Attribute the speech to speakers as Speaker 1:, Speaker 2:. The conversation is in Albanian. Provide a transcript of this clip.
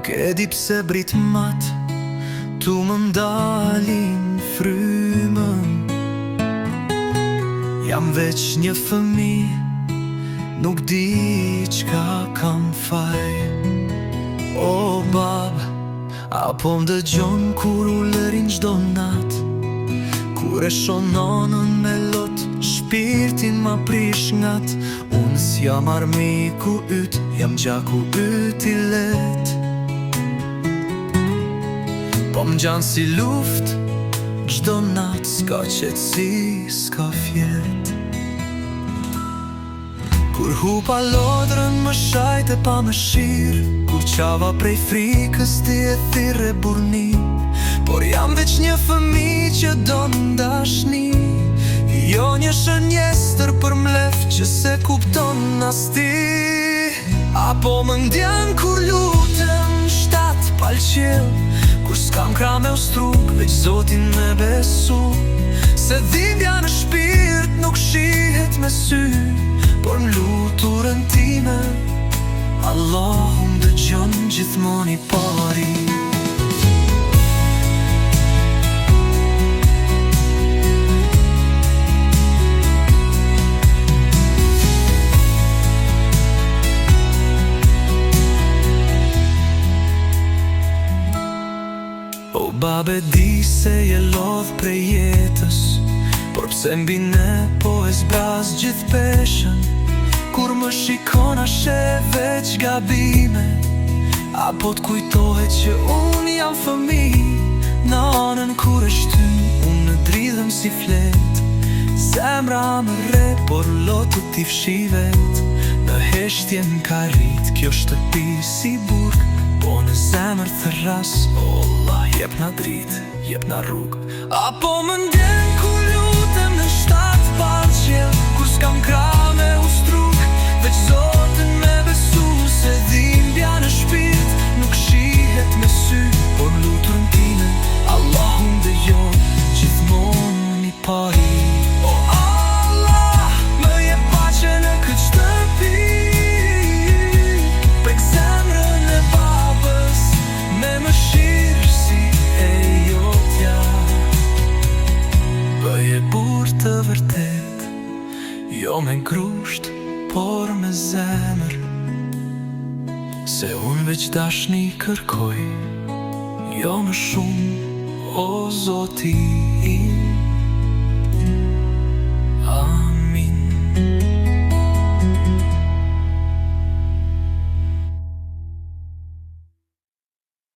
Speaker 1: Nuk e di pse brit mat tu më ndalin frymën. Jam veç një fëmi, nuk di qka kam faj. O bab, apo më dëgjon kur u lërin gjdo nat, kur e shon nonën me lot, shpirtin ma prish ngat. Unë s'jam armiku yt, jam gjaku yt i let. Po më gjanë si luft, gjdo nat, s'ka qetsi, s'ka fjet. Kur hupa lodrën më shajte pa më shirë, kur qava prej frikës ti e thirë e burni. Por jam veç një fëmi që do ndashni, jo një shënjestër për mlef që se kupton as ti. Apo më ndjan kur lutem shtat palqel, kur s'kam kra me ustruk, veç Zotin me besu. Se dhimbja në shpirt nuk shihet me sy, por m'luturën time Allahu më dëgjon gjithmon i pari. O babe, di se je lodh prej jetës, por pse mbi ne po e zbraz gjithë peshen. Kur më shikon a she veç gabime, apo t'kujtohet që unë jam fëmi. Në anën kur e shtyn, unë në dridhem si flet. Zemra më re, por lotu t'i fshi vet. Në heshtje m'ka rrit, kjo shtëpi si burg, po në zemër thërras, o Allah, jep na drit, jep na rrug. Apo më ndjen kur lutem në shtat palqel, kur s'kam kra me ustruk, veç Zotin me besu. Se dhimbja në shpirt nuk shihet me sy, por luturën time Allahu më dëgjon gjithmon i pari. O Allah, më jep paqe në këtë shtëpi, prek zemrën e babës, me mëshirë si e jotja. Bëje burr të vërtet, jo me grusht, por me zemër. Se unë veç dashni kërkoj, jo më shumë, o Zoti im.